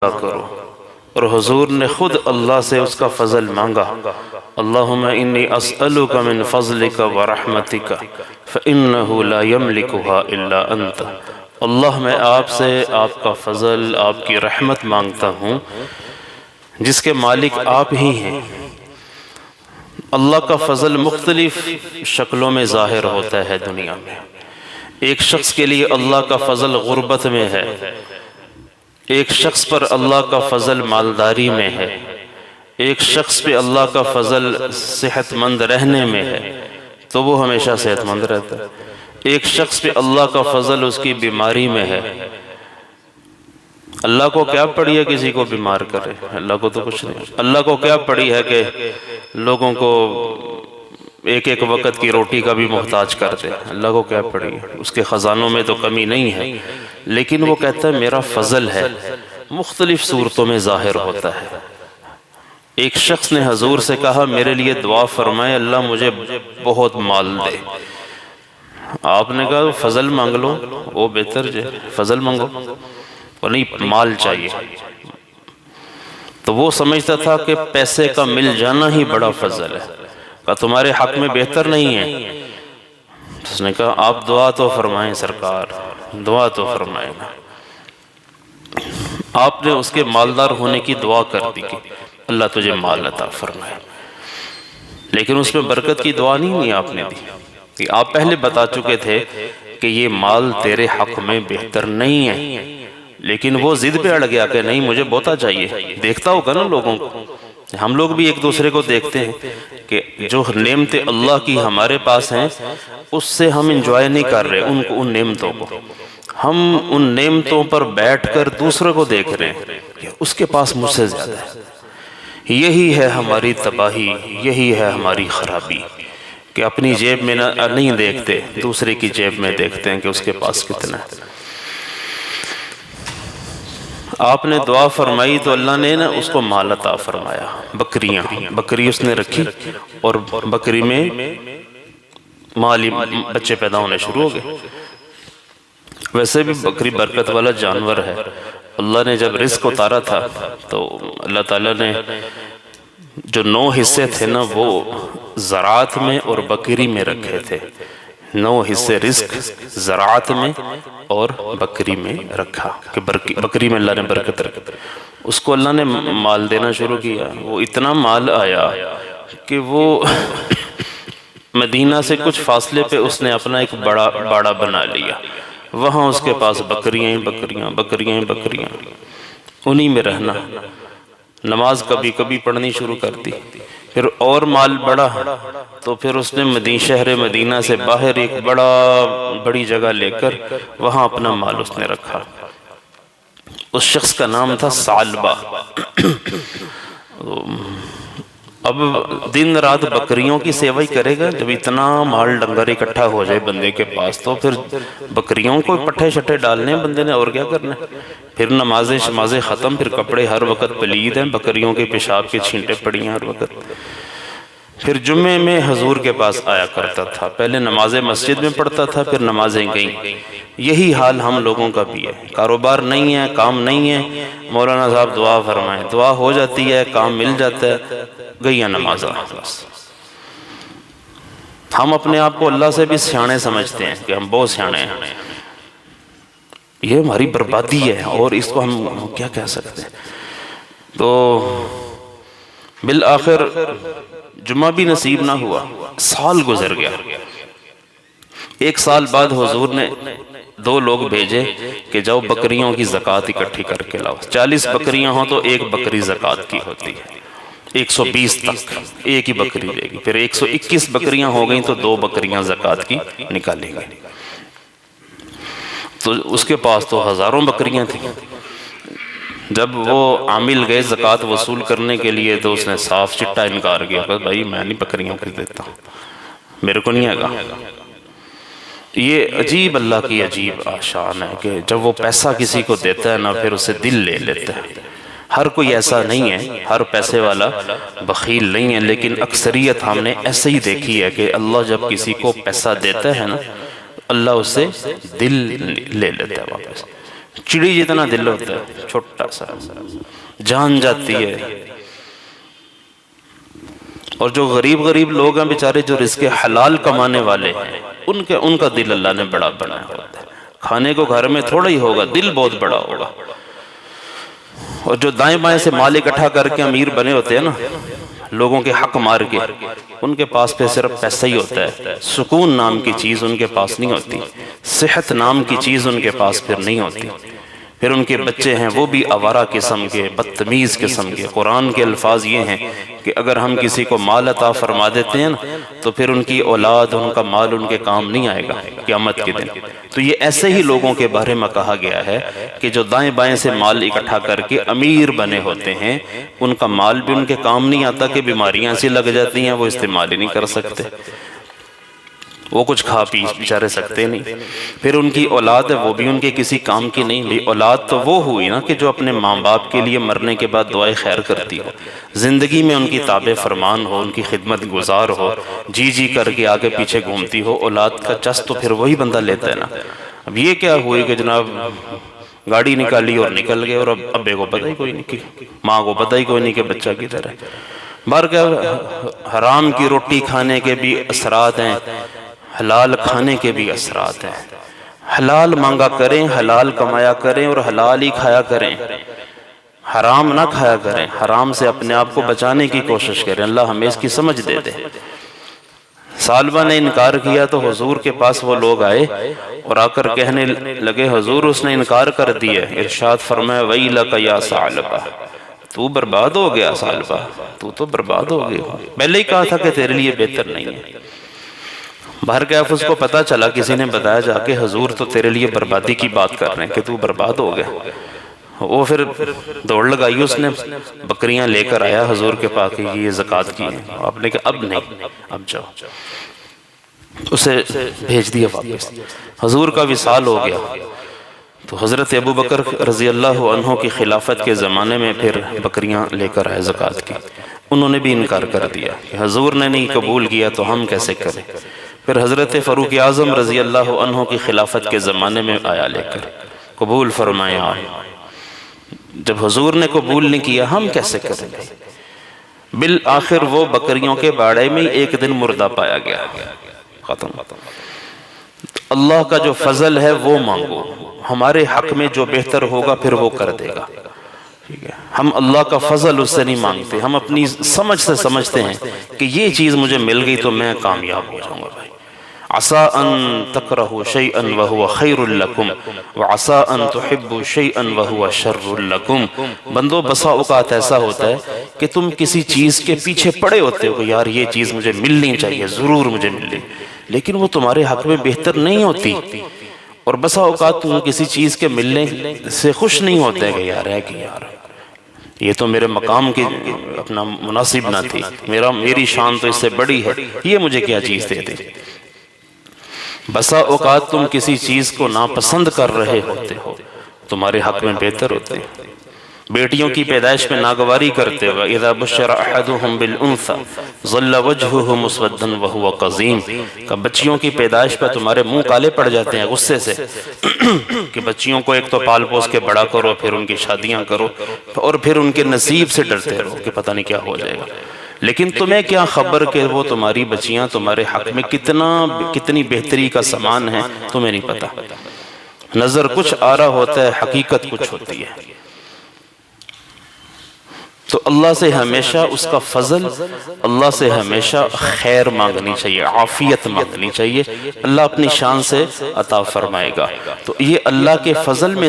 کرو، اور حضور نے خود اللہ سے اس کا فضل مانگا، اللہم انی اسألک من فضلک ورحمتک فإنہ لا یملکھا الا انت۔ اللہ میں آپ سے آپ کا فضل، آپ کی رحمت مانگتا ہوں جس کے مالک آپ ہی ہیں۔ اللہ کا فضل مختلف شکلوں میں ظاہر ہوتا ہے دنیا میں۔ ایک شخص کے لیے اللہ کا فضل غربت میں ہے، ایک شخص پر اللہ کا فضل مالداری میں ہے، ایک شخص پہ اللہ کا فضل صحت مند رہنے میں ہے تو وہ ہمیشہ صحت مند رہتا ہے، ایک شخص پہ اللہ کا فضل اس کی بیماری میں ہے۔ اللہ کو کیا پڑی ہے کسی کو بیمار کرے؟ اللہ کو تو کچھ نہیں۔ اللہ کو کیا پڑی ہے کہ لوگوں کو ایک ایک وقت کی روٹی کا بھی محتاج کر دے؟ اللہ کو کیا پڑی ہے؟ اس کے خزانوں میں تو کمی نہیں ہے، لیکن وہ کہتا ہے میرا فضل ہے، مختلف صورتوں میں ظاہر ہوتا ہے۔ ایک شخص نے حضور سے کہا میرے لیے دعا فرمائے اللہ مجھے بہت مال دے۔ آپ نے کہا فضل مانگ لو، وہ بہتر ہے، فضل مانگو، اور نہیں مال چاہیے۔ تو وہ سمجھتا تھا کہ پیسے کا مل جانا ہی بڑا فضل ہے، کہا تمہارے حق میں بہتر نہیں ہے؟ اس نے کہا آپ دعا تو فرمائیں سرکار، دعا تو فرمائیں۔ آپ نے اس کے مالدار ہونے کی دعا کر دی کہ اللہ تجھے مال عطا فرمائے، لیکن اس میں برکت کی دعا نہیں آپ نے دی، کہ آپ پہلے بتا چکے تھے کہ یہ مال تیرے حق میں بہتر نہیں ہے، لیکن وہ ضد پہ اڑ گیا کہ نہیں مجھے بہتا چاہیے۔ دیکھتا ہوگا نا لوگوں کو، ہم لوگ بھی ایک دوسرے کو دیکھتے ہیں کہ جو نعمتیں اللہ کی ہمارے پاس ہیں اس سے ہم انجوائے نہیں کر رہے ان نعمتوں کو، ہم ان نعمتوں پر بیٹھ کر دوسرے کو دیکھ رہے ہیں کہ اس کے پاس مجھ سے زیادہ ہے۔ یہی ہے ہماری تباہی، یہی ہے ہماری خرابی کہ اپنی جیب میں نہیں دیکھتے، دوسرے کی جیب میں دیکھتے ہیں کہ اس کے پاس کتنا ہے۔ آپ نے دعا فرمائی تو اللہ نے نا اس کو مال عطا فرمایا، بکری اس نے رکھی اور بکری میں مالی بچے پیدا ہونے شروع ہو گئے۔ ویسے بھی بکری برکت والا جانور ہے، اللہ نے جب رزق اتارا تھا تو اللہ تعالیٰ نے جو 9 حصے تھے نا وہ زراعت میں اور بکری میں رکھے تھے، 9 حصے رزق زراعت میں اور بکری میں رکھا کہ بکری میں اللہ نے برکت رکھی۔ اس کو اللہ نے مال دینا شروع کیا، وہ اتنا مال آیا کہ وہ مدینہ سے کچھ فاصلے پہ اس نے اپنا ایک بڑا باڑا بنا لیا، وہاں اس کے پاس بکریاں بکریاں بکریاں بکریاں، انہی میں رہنا، نماز کبھی کبھی پڑھنی شروع کر دی۔ پھر اور مال بڑھا تو پھر اس نے شہر مدینہ سے باہر ایک بڑی جگہ لے کر وہاں اپنا مال اس نے رکھا۔ اس شخص کا نام تھا ثعلبہ۔ اب دن رات بکریوں کی سیوا ہی کرے گا، جب اتنا مال ڈنگر اکٹھا ہو جائے بندے کے پاس تو پھر بکریوں کو پٹھے شٹھے ڈالنے ہیں بندے نے، اور کیا کرنا ہے۔ پھر نمازیں شمازیں ختم، پھر کپڑے ہر وقت پلید ہیں، بکریوں کے پیشاب کے چھینٹے پڑی ہیں ہر وقت۔ پھر جمعے میں حضور کے پاس آیا کرتا تھا، پہلے نمازیں مسجد میں پڑھتا تھا، پھر نمازیں گئیں۔ یہی حال ہم لوگوں کا بھی ہے، کاروبار نہیں ہے، کام نہیں ہے، مولانا صاحب دعا فرمائیں، دعا ہو جاتی ہے، کام مل جاتا ہے، گئی نمازہ۔ ہم اپنے آپ کو اللہ سے بھی سیانے سمجھتے ہیں کہ ہم بہت سیانے ہیں، یہ ہماری بربادی ہے اور اس کو ہم کیا کہہ سکتے ہیں۔ تو بالآخر جمعہ بھی نصیب نہ ہوا، سال گزر گیا۔ 1 سال بعد حضور نے 2 لوگ بھیجے کہ جاؤ بکریوں کی زکوٰۃ اکٹھی کر کے لاؤ، 40 بکریاں ہوں تو 1 بکری زکوٰۃ کی ہوتی ہے، 120 تک ایک ہی بکری لے گی، پھر 121 بکریاں ہو گئیں تو 2 بکریاں زکوٰۃ کی نکالیں گے۔ تو اس کے پاس تو ہزاروں بکریاں تھیں۔ جب وہ عامل گئے زکوٰۃ وصول کرنے کے لیے تو اس نے صاف چٹا انکار کیا کہ بھائی میں نہیں بکریوں کو دیتا، میرے کو نہیں آگا۔ یہ عجیب اللہ کی عجیب شان ہے کہ جب وہ پیسہ کسی کو دیتا ہے نا پھر اسے دل لے لیتا ہے۔ ہر کوئی ایسا نہیں ہے، ہر پیسے والا بخیل نہیں ہے، لیکن اکثریت ہم نے ایسے ہی دیکھی ہے کہ اللہ جب کسی کو پیسہ دیتا ہے نا اللہ اس سے دل لے لیتا ہے واپس۔ چڑی جتنا دل ہوتا ہے، چھوٹا سا، جان جاتی ہے۔ اور جو غریب لوگ ہیں بیچارے، جو رزق حلال کمانے والے ہیں، ان کا دل اللہ نے بڑا بنایا ہوتا ہے۔ کھانے کو گھر میں تھوڑا ہی ہوگا، دل بہت بڑا ہوگا۔ اور جو دائیں بائیں سے مال اکٹھا کر کے امیر بنے ہوتے ہیں نا، لوگوں کے حق مار کے، ان کے پاس پہ صرف پیسہ ہی ہوتا ہے، سکون نام کی چیز ان کے پاس نہیں ہوتی، صحت نام کی چیز ان کے پاس پھر نہیں ہوتی۔ پھر ان کے بچے ہیں وہ بھی آوارہ قسم کے، بدتمیز قسم کے۔ قرآن کے الفاظ یہ ہیں کہ اگر ہم کسی کو مال عطا فرما دیتے ہیں نا، تو پھر ان کی اولاد، ان کا مال ان کے کام نہیں آئے گا قیامت کے دن۔ تو یہ ایسے ہی لوگوں کے بارے میں کہا گیا ہے کہ جو دائیں بائیں سے مال اکٹھا کر کے امیر بنے ہوتے ہیں، ان کا مال بھی ان کے کام نہیں آتا، کہ بیماریاں سی لگ جاتی ہیں، وہ استعمال ہی نہیں کر سکتے، وہ کچھ کھا پی بیچارے سکتے نہیں۔ پھر ان کی اولاد ہے وہ بھی ان کے کسی کام کی نہیں۔ بھی اولاد تو وہ ہوئی نا کہ جو اپنے ماں باپ کے لیے مرنے کے بعد دعائے خیر کرتی ہو، زندگی میں ان کی تابع فرمان ہو، ان کی خدمت گزار ہو، جی کر کے آگے پیچھے گھومتی ہو۔ اولاد کا چس تو پھر وہی بندہ لیتا ہے نا۔ اب یہ کیا ہوئی کہ جناب گاڑی نکالی اور نکل گئے، اور اب ابے کو پتہ ہی کوئی نہیں، کہ ماں کو پتہ ہی کوئی نہیں کہ بچہ کدھر ہے۔ بہرکیف حرام کی روٹی کھانے کے بھی اثرات ہیں، حلال کھانے کے بھی اثرات ہیں۔ حلال مانگا کریں، حلال کمایا کریں، اور حلال ہی کھایا کریں، حرام نہ کھایا کریں۔ حرام سے اپنے آپ کو بچانے کی کوشش کریں، اللہ ہمیں اس کی سمجھ دے دے۔ سالبہ نے انکار کیا تو حضور کے پاس وہ لوگ آئے اور آ کر کہنے لگے، حضور اس نے انکار کر دیا۔ ارشاد فرمایا، وَيْلَكَ يَا ثَعْلَبَةَ، تو برباد ہو گیا سالبہ، تو برباد ہو گیا، پہلے ہی کہا تھا کہ تیرے لیے بہتر نہیں ہے۔ بہرکیف اس کو پتا چلا، کسی نے بتایا جا کے حضور تو تیرے لیے بربادی کی بات کر رہے ہیں کہ تو برباد ہو گیا۔ وہ پھر دوڑ لگائی، اس نے بکریاں لے کر آیا حضور کے پاس کہ یہ زکوٰۃ کی ہیں۔ آپ نے کہا اب نہیں، اب جاؤ، اسے بھیج دیا واپس۔ حضور کا وصال ہو گیا تو حضرت ابوبکر رضی اللہ عنہ کی خلافت کے زمانے میں پھر بکریاں لے کر آئے زکوٰۃ کی۔ انہوں نے بھی انکار کر دیا کہ حضور نے نہیں قبول کیا تو ہم کیسے کریں۔ پھر حضرت فاروق اعظم رضی اللہ عنہ کی خلافت کے زمانے میں آیا لے کر، قبول فرمایا۔ جب حضور نے قبول نہیں کیا ہم کیسے کریں گے؟ بالآخر وہ بکریوں کے باڑے میں ایک دن مردہ پایا گیا، ختم۔ اللہ کا جو فضل ہے وہ مانگو، ہمارے حق میں جو بہتر ہوگا پھر وہ کر دے گا، ٹھیک ہے؟ ہم اللہ کا فضل اس سے نہیں مانگتے، ہم اپنی سمجھ سے سمجھتے ہیں کہ یہ چیز مجھے مل گئی تو میں کامیاب ہو جاؤں گا۔ بھائی عسیٰ ان تکرہوا شیئا وہو خیر لکم وعسیٰ ان تحبوا شیئا وہو شر لکم۔ بندو بسا اوقات ایسا ہوتا ہے کہ تم کسی چیز کے پیچھے پڑے ہوتے ہو کہ یار یہ چیز مجھے ملنی چاہیے، ضرور مجھے ملنی، لیکن وہ تمہارے حق میں بہتر نہیں ہوتی۔ اور بسا اوقات تم کسی چیز کے ملنے سے خوش نہیں ہوتے کہ یار ہے کہ یار یہ تو میرے مقام کی اپنا مناسب نہ تھی، میری شان تو اس سے بڑی ہے، یہ مجھے کیا چیز دے دے۔ بسا اوقات تم کسی چیز کو ناپسند کر رہے ہوتے ہو، تمہارے حق میں بہتر ہوتے ہیں۔ بیٹیوں کی پیدائش میں ناگواری کرتے ہوئے اذا بشر احدهم بالانثى ظل وجهه مسودا وهو قزیم، کہ بچیوں کی پیدائش پہ تمہارے منہ کالے پڑ جاتے ہیں غصے سے کہ بچیوں کو ایک تو پال پوس کے بڑا کرو، پھر ان کی شادیاں کرو، اور پھر ان کے نصیب سے ڈرتے رہو کہ پتہ نہیں کیا ہو جائے گا۔ لیکن تمہیں کیا خبر کہ وہ تمہاری بچیاں تمہارے حق میں کتنی بہتری کا سامان ہیں، تمہیں نہیں پتا۔ نظر کچھ آ رہا ہوتا ہے، حقیقت کچھ ہوتی ہے۔ تو اللہ سے ہمیشہ اس کا فضل، اللہ سے ہمیشہ خیر مانگنی چاہیے، عافیت مانگنی چاہیے، اللہ اپنی شان سے عطا فرمائے گا۔ تو یہ اللہ کے فضل میں